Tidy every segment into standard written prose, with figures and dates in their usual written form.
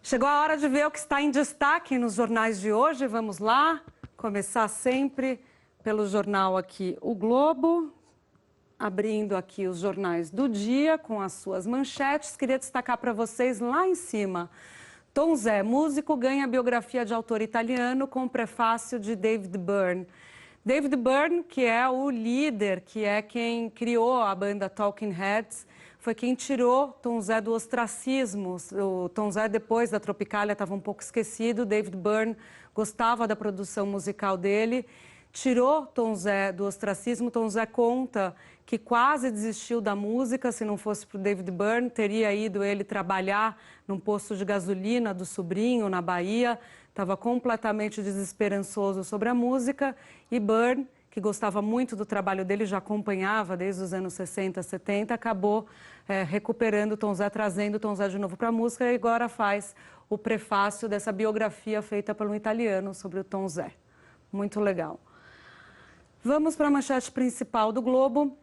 Chegou a hora de ver o que está em destaque nos jornais de hoje. Vamos lá, começar sempre pelo jornal aqui, O Globo. Abrindo aqui os jornais do dia com as suas manchetes. Queria destacar para vocês lá em cima. Tom Zé, músico, ganha biografia de autor italiano com prefácio de David Byrne. David Byrne, que é o líder, que é quem criou a banda Talking Heads, foi quem tirou Tom Zé do ostracismo. O Tom Zé, depois da Tropicália, estava um pouco esquecido. David Byrne gostava da produção musical dele, tirou Tom Zé do ostracismo. Tom Zé conta que quase desistiu da música. Se não fosse para o David Byrne, teria ido ele trabalhar num posto de gasolina do sobrinho, na Bahia. Estava completamente desesperançoso sobre a música. E Byrne, que gostava muito do trabalho dele, já acompanhava desde os anos 60, 70, acabou recuperando Tom Zé, trazendo Tom Zé de novo para a música e agora faz o prefácio dessa biografia feita por um italiano sobre o Tom Zé. Muito legal. Vamos para a manchete principal do Globo.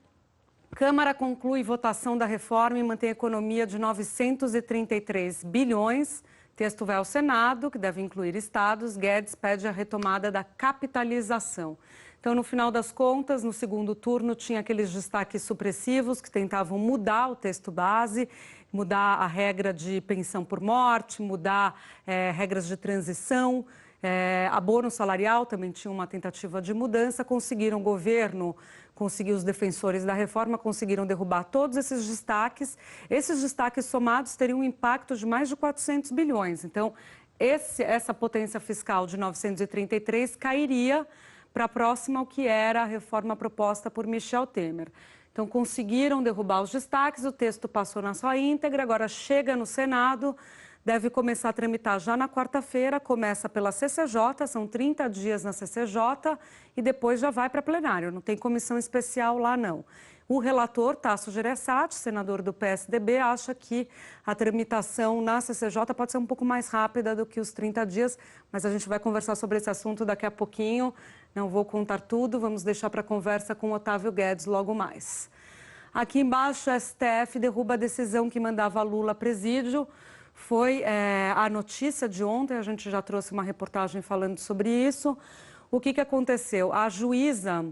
Câmara conclui votação da reforma e mantém a economia de 933 bilhões. Texto vai ao Senado, que deve incluir estados. Guedes pede a retomada da capitalização. Então, no final das contas, no segundo turno, tinha aqueles destaques supressivos que tentavam mudar o texto base, mudar a regra de pensão por morte, mudar regras de transição. Abono salarial também tinha uma tentativa de mudança. Conseguiram, o governo conseguiu, os defensores da reforma conseguiram derrubar todos esses destaques. Esses destaques somados teriam um impacto de mais de 400 bilhões. Então, essa potência fiscal de 933 cairia para próxima ao que era a reforma proposta por Michel Temer. Então, conseguiram derrubar os destaques, o texto passou na sua íntegra, agora chega no Senado, deve começar a tramitar já na quarta-feira, começa pela CCJ, são 30 dias na CCJ e depois já vai para plenário, não tem comissão especial lá não. O relator, Tasso Gereissati, senador do PSDB, acha que a tramitação na CCJ pode ser um pouco mais rápida do que os 30 dias, mas a gente vai conversar sobre esse assunto daqui a pouquinho. Não vou contar tudo, vamos deixar para conversa com Otávio Guedes logo mais. Aqui embaixo, a STF derruba a decisão que mandava Lula a presídio. Foi a notícia de ontem, a gente já trouxe uma reportagem falando sobre isso. O que aconteceu? A juíza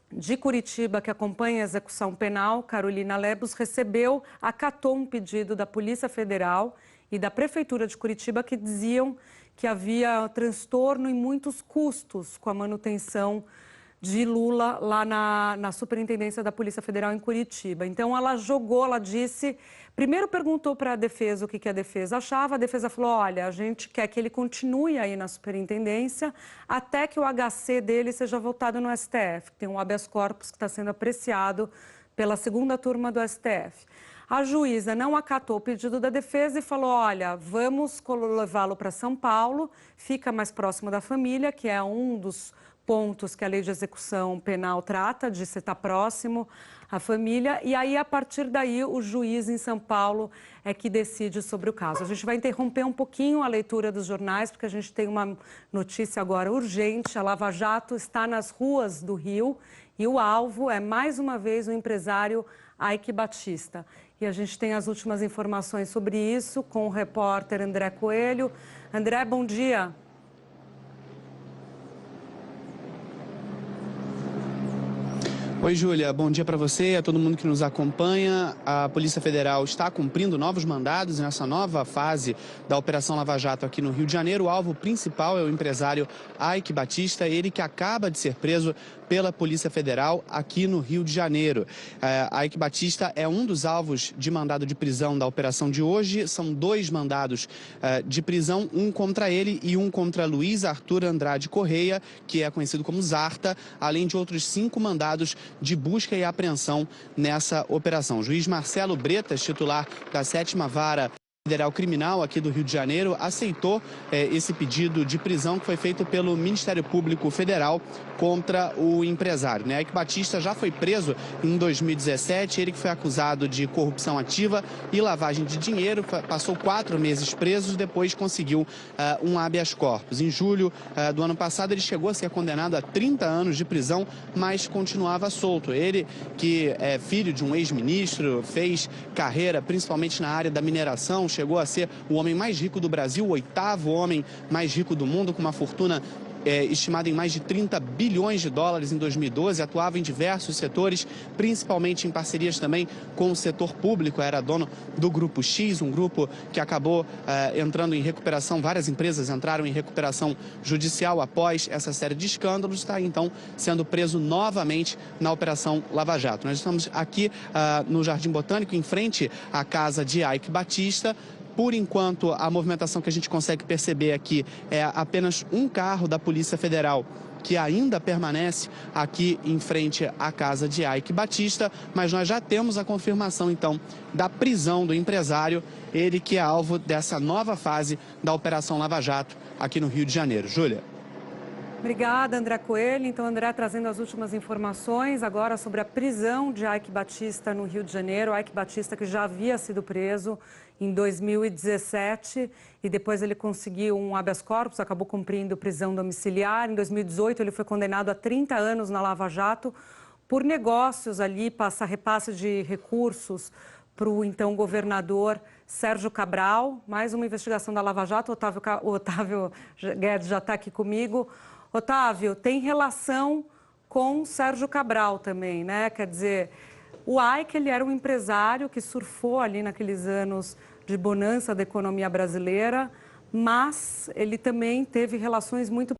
de Curitiba, que acompanha a execução penal, Carolina Lebos, acatou um pedido da Polícia Federal e da Prefeitura de Curitiba que diziam que havia transtorno e muitos custos com a manutenção de Lula lá na Superintendência da Polícia Federal em Curitiba. Então, ela disse... Primeiro perguntou para a defesa o que a defesa achava. A defesa falou, olha, a gente quer que ele continue aí na superintendência até que o HC dele seja votado no STF. Tem um habeas corpus que está sendo apreciado pela segunda turma do STF. A juíza não acatou o pedido da defesa e falou, olha, vamos levá-lo para São Paulo, fica mais próximo da família, que é um dos pontos que a lei de execução penal trata, de se estar próximo à família, e aí, a partir daí, o juiz em São Paulo é que decide sobre o caso. A gente vai interromper um pouquinho a leitura dos jornais, porque a gente tem uma notícia agora urgente. A Lava Jato está nas ruas do Rio e o alvo é, mais uma vez, o empresário Eike Batista. E a gente tem as últimas informações sobre isso com o repórter André Coelho. André, bom dia. Oi, Júlia. Bom dia para você e a todo mundo que nos acompanha. A Polícia Federal está cumprindo novos mandados nessa nova fase da Operação Lava Jato aqui no Rio de Janeiro. O alvo principal é o empresário Eike Batista, ele que acaba de ser preso pela Polícia Federal aqui no Rio de Janeiro. Eike Batista é um dos alvos de mandado de prisão da operação de hoje. São dois mandados de prisão, um contra ele e um contra Luiz Arthur Andrade Correia, que é conhecido como Zarta, além de outros 5 mandados de busca e apreensão nessa operação. O juiz Marcelo Bretas, titular da 7ª Vara Federal Criminal aqui do Rio de Janeiro, aceitou esse pedido de prisão que foi feito pelo Ministério Público Federal contra o empresário. Eike Batista já foi preso em 2017, ele que foi acusado de corrupção ativa e lavagem de dinheiro, passou 4 meses preso, depois conseguiu um habeas corpus. Em julho do ano passado, ele chegou a ser condenado a 30 anos de prisão, mas continuava solto. Ele, que é filho de um ex-ministro, fez carreira principalmente na área da mineração, chegou a ser o homem mais rico do Brasil, o oitavo homem mais rico do mundo, com uma fortuna estimada em mais de 30 bilhões de dólares em 2012, atuava em diversos setores, principalmente em parcerias também com o setor público, era dono do Grupo X, um grupo que acabou entrando em recuperação, várias empresas entraram em recuperação judicial após essa série de escândalos, está então sendo preso novamente na Operação Lava Jato. Nós estamos aqui no Jardim Botânico, em frente à casa de Eike Batista. Por enquanto, a movimentação que a gente consegue perceber aqui é apenas um carro da Polícia Federal que ainda permanece aqui em frente à casa de Eike Batista, mas nós já temos a confirmação, então, da prisão do empresário, ele que é alvo dessa nova fase da Operação Lava Jato aqui no Rio de Janeiro. Júlia. Obrigada, André Coelho. Então, André trazendo as últimas informações agora sobre a prisão de Eike Batista no Rio de Janeiro. Eike Batista que já havia sido preso em 2017 e depois ele conseguiu um habeas corpus, acabou cumprindo prisão domiciliar. Em 2018 ele foi condenado a 30 anos na Lava Jato por negócios ali, repasse de recursos para o então governador Sérgio Cabral. Mais uma investigação da Lava Jato. O Otávio Guedes já está aqui comigo. Otávio, tem relação com Sérgio Cabral também, né? Quer dizer, o Eike, ele era um empresário que surfou ali naqueles anos de bonança da economia brasileira, mas ele também teve relações muito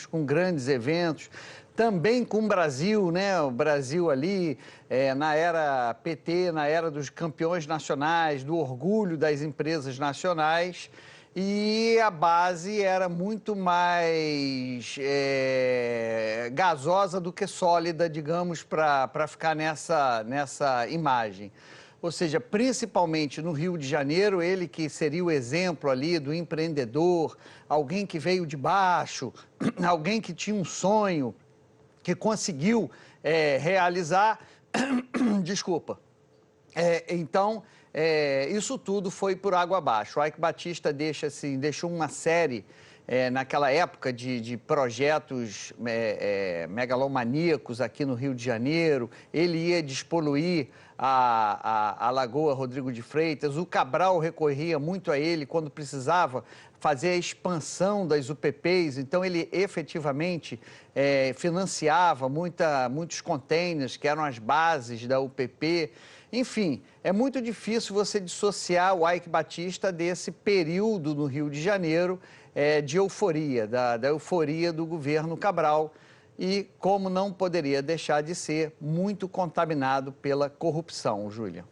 com grandes eventos, também com o Brasil, né? O Brasil ali, na era PT, na era dos campeões nacionais, do orgulho das empresas nacionais, e a base era muito mais gasosa do que sólida, digamos, para ficar nessa imagem. Ou seja, principalmente no Rio de Janeiro, ele que seria o exemplo ali do empreendedor, alguém que veio de baixo, alguém que tinha um sonho, que conseguiu realizar. Desculpa. Então, isso tudo foi por água abaixo. O Eike Batista deixou uma série, naquela época, de projetos megalomaníacos aqui no Rio de Janeiro. Ele ia despoluir a Lagoa Rodrigo de Freitas. O Cabral recorria muito a ele quando precisava fazer a expansão das UPPs. Então, ele efetivamente financiava muitos containers, que eram as bases da UPP. Enfim, é muito difícil você dissociar o Eike Batista desse período no Rio de Janeiro de euforia, da euforia do governo Cabral, e como não poderia deixar de ser, muito contaminado pela corrupção, Júlia.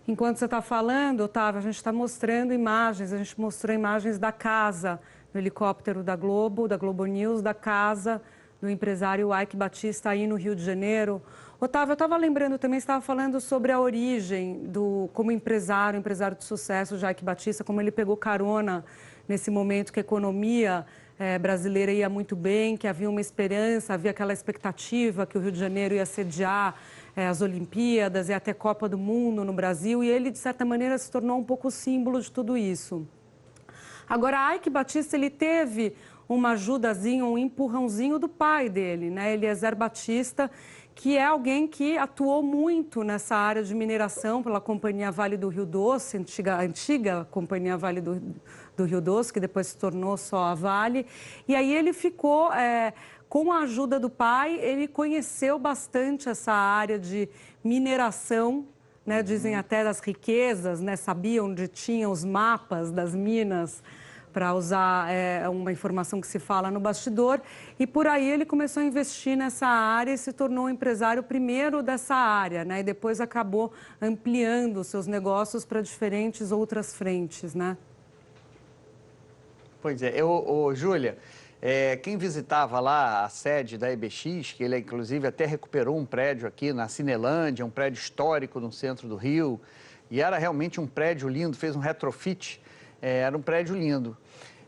Enquanto você está falando, Otávio, a gente está mostrando imagens, a gente mostrou imagens da casa, do helicóptero da Globo News, da casa do empresário Eike Batista aí no Rio de Janeiro. Otávio, eu estava lembrando também, você estava falando sobre a origem como empresário de sucesso de Eike Batista, como ele pegou carona nesse momento que a economia brasileira ia muito bem, que havia uma esperança, havia aquela expectativa que o Rio de Janeiro ia sediar as Olimpíadas e até Copa do Mundo no Brasil, e ele, de certa maneira, se tornou um pouco símbolo de tudo isso. Agora, Eike Batista, ele teve uma ajudazinha, um empurrãozinho do pai dele, né? Eliezer Batista, que é alguém que atuou muito nessa área de mineração pela Companhia Vale do Rio Doce, antiga Companhia Vale do Rio Doce, que depois se tornou só a Vale. E aí ele ficou, com a ajuda do pai, ele conheceu bastante essa área de mineração, né? Dizem até das riquezas, né? Sabia onde tinham os mapas das minas, para usar uma informação que se fala no bastidor, e por aí ele começou a investir nessa área e se tornou um empresário primeiro dessa área, né? E depois acabou ampliando os seus negócios para diferentes outras frentes, né? Pois é, Júlia, quem visitava lá a sede da EBX, que ele inclusive até recuperou um prédio aqui na Cinelândia, um prédio histórico no centro do Rio, e era realmente um prédio lindo, fez um retrofit, era um prédio lindo.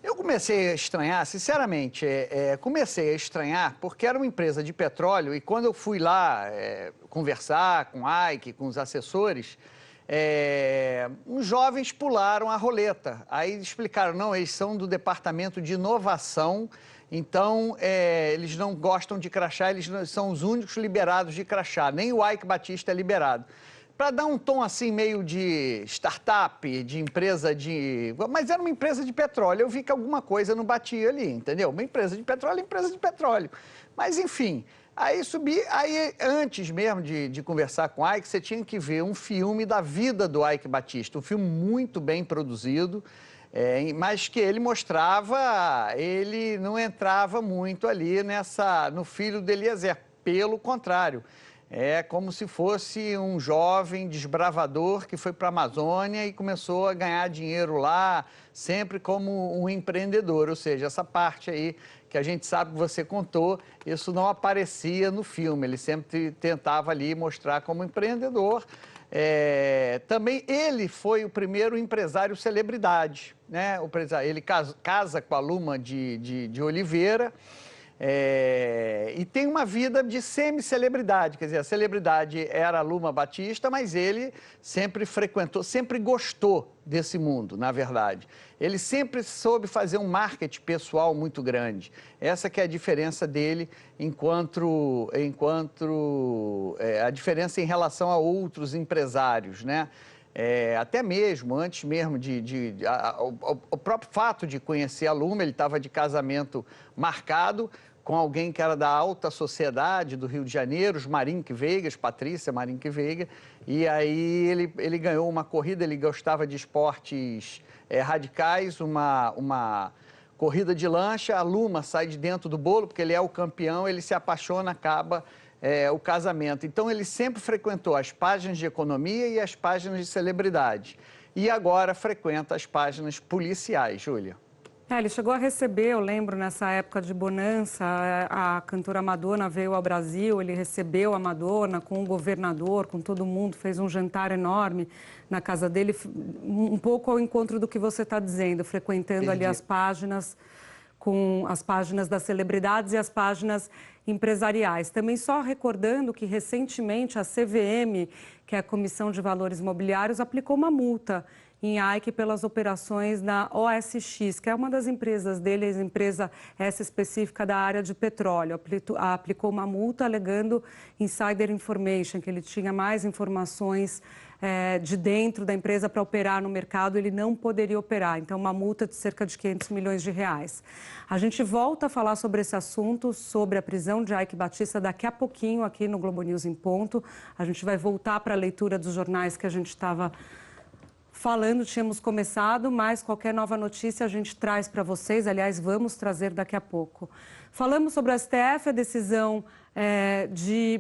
Eu comecei a estranhar, sinceramente, comecei a estranhar porque era uma empresa de petróleo e quando eu fui lá conversar com o Ike, com os assessores, uns jovens pularam a roleta. Aí explicaram, não, eles são do departamento de inovação, então eles não gostam de crachá, eles são os únicos liberados de crachá, nem o Ike Batista é liberado. Para dar um tom assim meio de startup, de empresa de... Mas era uma empresa de petróleo, eu vi que alguma coisa não batia ali, entendeu? Uma empresa de petróleo, empresa de petróleo. Mas enfim, aí subi, aí antes mesmo de conversar com o Ike, você tinha que ver um filme da vida do Ike Batista, um filme muito bem produzido, mas que ele mostrava, ele não entrava muito ali no filho de Eliezer, pelo contrário. É como se fosse um jovem desbravador que foi para a Amazônia e começou a ganhar dinheiro lá, sempre como um empreendedor. Ou seja, essa parte aí que a gente sabe que você contou, isso não aparecia no filme. Ele sempre tentava ali mostrar como empreendedor. Também ele foi o primeiro empresário celebridade, né? Ele casa com a Luma de Oliveira. E tem uma vida de semi-celebridade, quer dizer, a celebridade era a Luma Batista, mas ele sempre frequentou, sempre gostou desse mundo, na verdade. Ele sempre soube fazer um marketing pessoal muito grande. Essa que é a diferença dele a diferença em relação a outros empresários, né? Até mesmo, antes mesmo o próprio fato de conhecer a Luma, ele estava de casamento marcado com alguém que era da alta sociedade do Rio de Janeiro, os Marink Veigas, Patrícia Marink Veiga, e aí ele ganhou uma corrida, ele gostava de esportes radicais, uma corrida de lancha, a Luma sai de dentro do bolo, porque ele é o campeão, ele se apaixona, acaba o casamento. Então, ele sempre frequentou as páginas de economia e as páginas de celebridade. E agora frequenta as páginas policiais, Júlia. Ele chegou a receber, eu lembro, nessa época de bonança, a cantora Madonna veio ao Brasil, ele recebeu a Madonna com o governador, com todo mundo, fez um jantar enorme na casa dele, um pouco ao encontro do que você está dizendo, frequentando ali as páginas, com as páginas das celebridades e as páginas empresariais. Também só recordando que recentemente a CVM, que é a Comissão de Valores Mobiliários, aplicou uma multa em Ike pelas operações na OSX, que é uma das empresas dele, a empresa essa específica da área de petróleo. Aplicou uma multa alegando insider information, que ele tinha mais informações de dentro da empresa para operar no mercado, ele não poderia operar. Então, uma multa de cerca de 500 milhões de reais. A gente volta a falar sobre esse assunto, sobre a prisão de Ike Batista, daqui a pouquinho aqui no Globo News em Ponto. A gente vai voltar para a leitura dos jornais que a gente estava falando, tínhamos começado, mas qualquer nova notícia a gente traz para vocês. Aliás, vamos trazer daqui a pouco. Falamos sobre o STF, a decisão de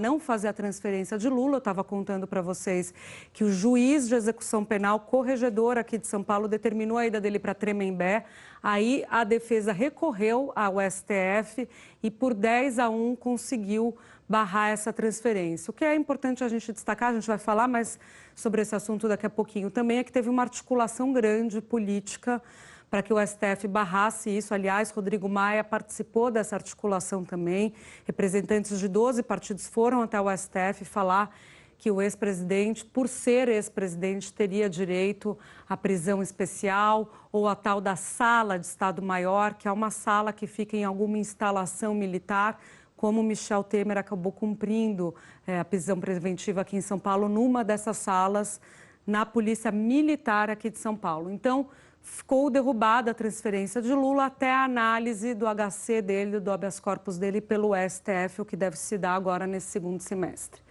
não fazer a transferência de Lula. Eu estava contando para vocês que o juiz de execução penal, corregedor aqui de São Paulo, determinou a ida dele para Tremembé. Aí a defesa recorreu ao STF e por 10-1 conseguiu barrar essa transferência. O que é importante a gente destacar, a gente vai falar mais sobre esse assunto daqui a pouquinho, também é que teve uma articulação grande política para que o STF barrasse isso. Aliás, Rodrigo Maia participou dessa articulação também. Representantes de 12 partidos foram até o STF falar que o ex-presidente, por ser ex-presidente, teria direito à prisão especial ou à tal da sala de Estado-Maior, que é uma sala que fica em alguma instalação militar, como Michel Temer acabou cumprindo a prisão preventiva aqui em São Paulo, numa dessas salas, na Polícia Militar aqui de São Paulo. Então, ficou derrubada a transferência de Lula até a análise do HC dele, do habeas corpus dele pelo STF, o que deve se dar agora nesse segundo semestre.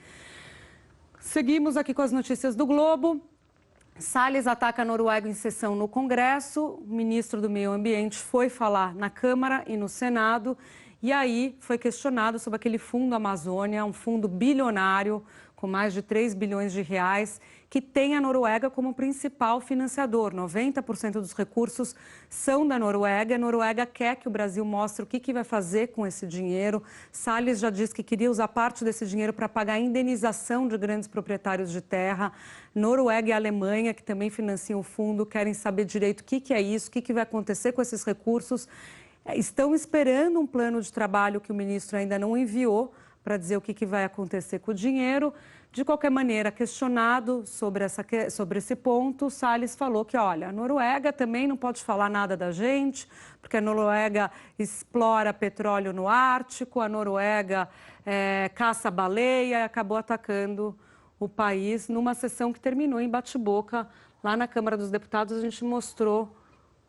Seguimos aqui com as notícias do Globo. Salles ataca a Noruega em sessão no Congresso. O ministro do Meio Ambiente foi falar na Câmara e no Senado. E aí foi questionado sobre aquele fundo Amazônia, um fundo bilionário com mais de 3 bilhões de reais, que tem a Noruega como principal financiador. 90% dos recursos são da Noruega. A Noruega quer que o Brasil mostre o que vai fazer com esse dinheiro. Salles já disse que queria usar parte desse dinheiro para pagar a indenização de grandes proprietários de terra. Noruega e Alemanha, que também financiam o fundo, querem saber direito o que é isso, o que vai acontecer com esses recursos. Estão esperando um plano de trabalho que o ministro ainda não enviou para dizer o que vai acontecer com o dinheiro. De qualquer maneira, questionado sobre esse ponto, Salles falou que, olha, a Noruega também não pode falar nada da gente, porque a Noruega explora petróleo no Ártico, a Noruega caça baleia e acabou atacando o país numa sessão que terminou em bate-boca lá na Câmara dos Deputados. A gente mostrou...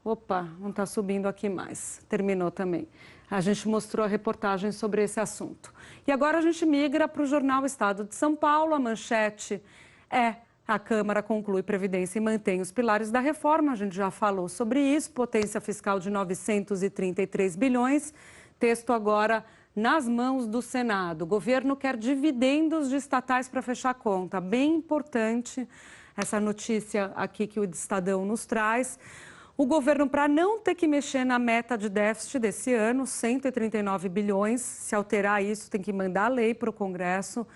Opa, não está subindo aqui mais. Terminou também. A gente mostrou a reportagem sobre esse assunto. E agora a gente migra para o jornal Estado de São Paulo. A manchete é: a Câmara conclui Previdência e mantém os pilares da reforma. A gente já falou sobre isso. Potência fiscal de 933 bilhões. Texto agora nas mãos do Senado. O governo quer dividendos de estatais para fechar a conta. Bem importante essa notícia aqui que o Estadão nos traz. O governo, para não ter que mexer na meta de déficit desse ano, 139 bilhões, se alterar isso, tem que mandar a lei para o Congresso,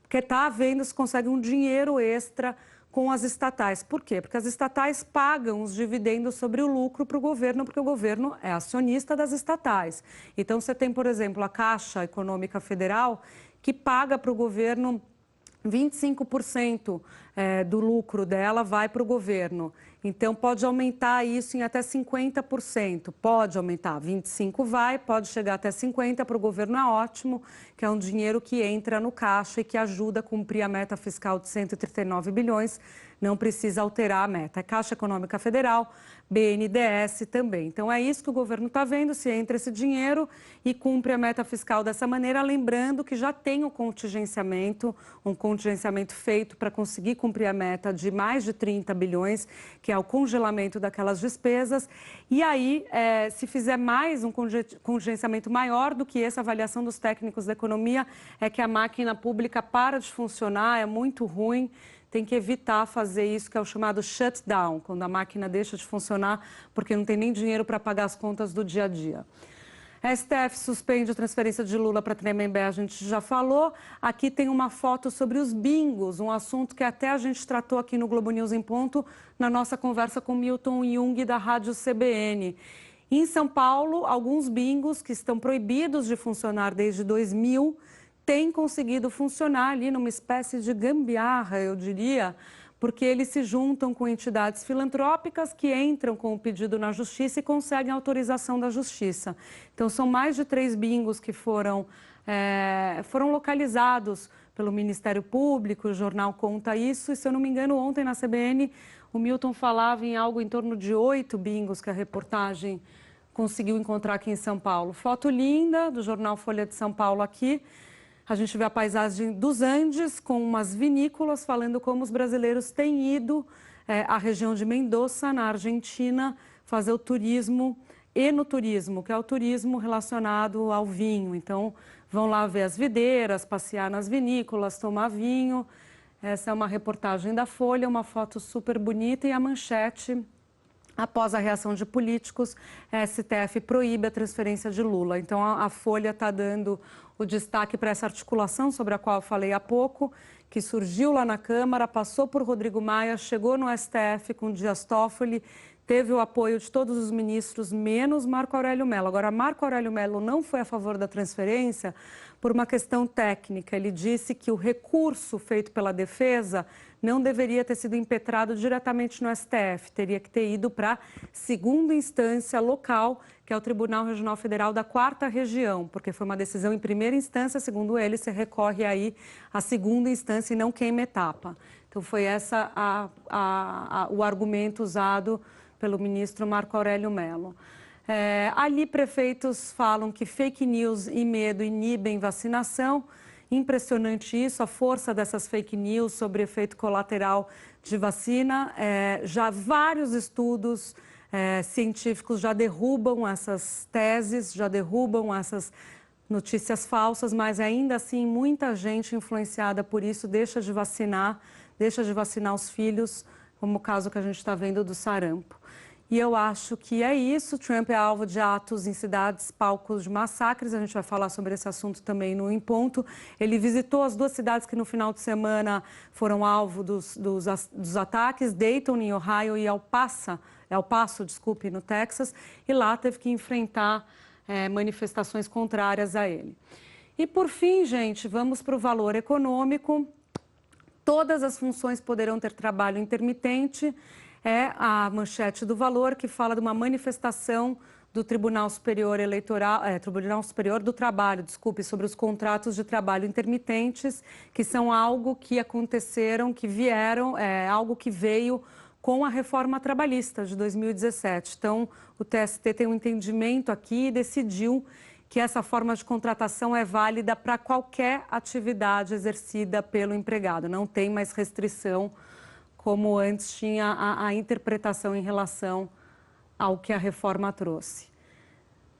porque está havendo se consegue um dinheiro extra com as estatais. Por quê? Porque as estatais pagam os dividendos sobre o lucro para o governo, porque o governo é acionista das estatais. Então, você tem, por exemplo, a Caixa Econômica Federal, que paga para o governo 25% do lucro dela vai para o governo. Então, pode aumentar isso em até 50%. Pode aumentar, 25% vai, pode chegar até 50%. Para o governo é ótimo, que é um dinheiro que entra no caixa e que ajuda a cumprir a meta fiscal de 139 bilhões. Não precisa alterar a meta. É Caixa Econômica Federal, BNDES também. Então, é isso que o governo está vendo, se entra esse dinheiro e cumpre a meta fiscal dessa maneira, lembrando que já tem um contingenciamento feito para conseguir cumprir a meta de mais de 30 bilhões, que é o congelamento daquelas despesas. E aí, se fizer mais um contingenciamento maior do que essa avaliação dos técnicos da economia, é que a máquina pública para de funcionar, é muito ruim. Tem que evitar fazer isso, que é o chamado shutdown, quando a máquina deixa de funcionar porque não tem nem dinheiro para pagar as contas do dia a dia. A STF suspende a transferência de Lula para Tremembé, a gente já falou. Aqui tem uma foto sobre os bingos, um assunto que até a gente tratou aqui no Globo News em Ponto, na nossa conversa com Milton Jung, da Rádio CBN. Em São Paulo, alguns bingos que estão proibidos de funcionar desde 2000 têm conseguido funcionar ali numa espécie de gambiarra, eu diria, porque eles se juntam com entidades filantrópicas que entram com o pedido na Justiça e conseguem autorização da Justiça. Então, são mais de 3 bingos que foram localizados pelo Ministério Público, o jornal conta isso, e se eu não me engano, ontem na CBN, o Milton falava em algo em torno de 8 bingos que a reportagem conseguiu encontrar aqui em São Paulo. Foto linda do jornal Folha de São Paulo aqui. A gente vê a paisagem dos Andes com umas vinícolas falando como os brasileiros têm ido à região de Mendoza, na Argentina, fazer o turismo enoturismo, que é o turismo relacionado ao vinho. Então, vão lá ver as videiras, passear nas vinícolas, tomar vinho. Essa é uma reportagem da Folha, uma foto super bonita e a manchete: após a reação de políticos, a STF proíbe a transferência de Lula. Então, a Folha está dando o destaque para essa articulação sobre a qual eu falei há pouco, que surgiu lá na Câmara, passou por Rodrigo Maia, chegou no STF com Dias Toffoli, teve o apoio de todos os ministros, menos Marco Aurélio Mello. Agora, Marco Aurélio Mello não foi a favor da transferência por uma questão técnica. Ele disse que o recurso feito pela defesa não deveria ter sido impetrado diretamente no STF, teria que ter ido para a segunda instância local, que é o Tribunal Regional Federal da 4ª Região, porque foi uma decisão em primeira instância, segundo ele, se recorre aí à segunda instância e não queima etapa. Então, foi essa o argumento usado pelo ministro Marco Aurélio Mello. Ali, prefeitos falam que fake news e medo inibem vacinação. Impressionante isso, a força dessas fake news sobre efeito colateral de vacina. Já vários estudos científicos já derrubam essas teses, já derrubam essas notícias falsas, mas ainda assim muita gente influenciada por isso deixa de vacinar os filhos, como o caso que a gente está vendo do sarampo. E eu acho que é isso. Trump é alvo de atos em cidades, palcos de massacres. A gente vai falar sobre esse assunto também no Em Ponto. Ele visitou as duas cidades que no final de semana foram alvo dos ataques, Dayton, em Ohio, e El Paso, no Texas. E lá teve que enfrentar manifestações contrárias a ele. E por fim, gente, vamos para o valor econômico. Todas as funções poderão ter trabalho intermitente. É a manchete do Valor, que fala de uma manifestação do Tribunal Superior Tribunal Superior do Trabalho, sobre os contratos de trabalho intermitentes, que são algo que aconteceram, que vieram, algo que veio com a reforma trabalhista de 2017. Então, o TST tem um entendimento aqui e decidiu que essa forma de contratação é válida para qualquer atividade exercida pelo empregado, não tem mais restrição como antes tinha a interpretação em relação ao que a reforma trouxe.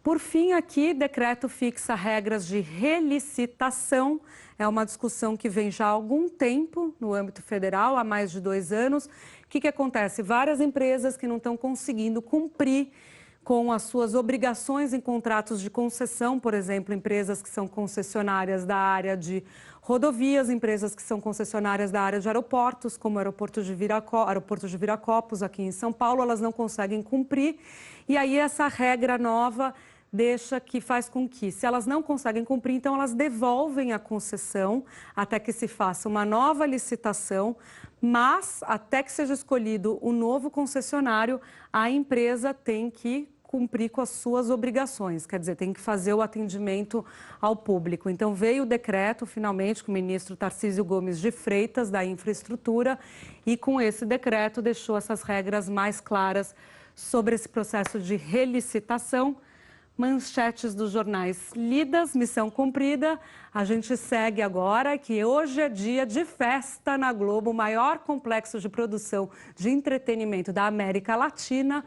Por fim, aqui, decreto fixa regras de relicitação. É uma discussão que vem já há algum tempo no âmbito federal, há mais de 2 anos. O que acontece? Várias empresas que não estão conseguindo cumprir com as suas obrigações em contratos de concessão, por exemplo, empresas que são concessionárias da área de rodovias, empresas que são concessionárias da área de aeroportos, como o aeroporto de Viracopos, aqui em São Paulo, elas não conseguem cumprir. E aí essa regra nova faz com que, se elas não conseguem cumprir, então elas devolvem a concessão até que se faça uma nova licitação, mas até que seja escolhido o novo concessionário, a empresa tem que cumprir com as suas obrigações, quer dizer, tem que fazer o atendimento ao público. Então, veio o decreto, finalmente, com o ministro Tarcísio Gomes de Freitas, da Infraestrutura, e com esse decreto deixou essas regras mais claras sobre esse processo de relicitação. Manchetes dos jornais lidas, missão cumprida. A gente segue agora que hoje é dia de festa na Globo, o maior complexo de produção de entretenimento da América Latina.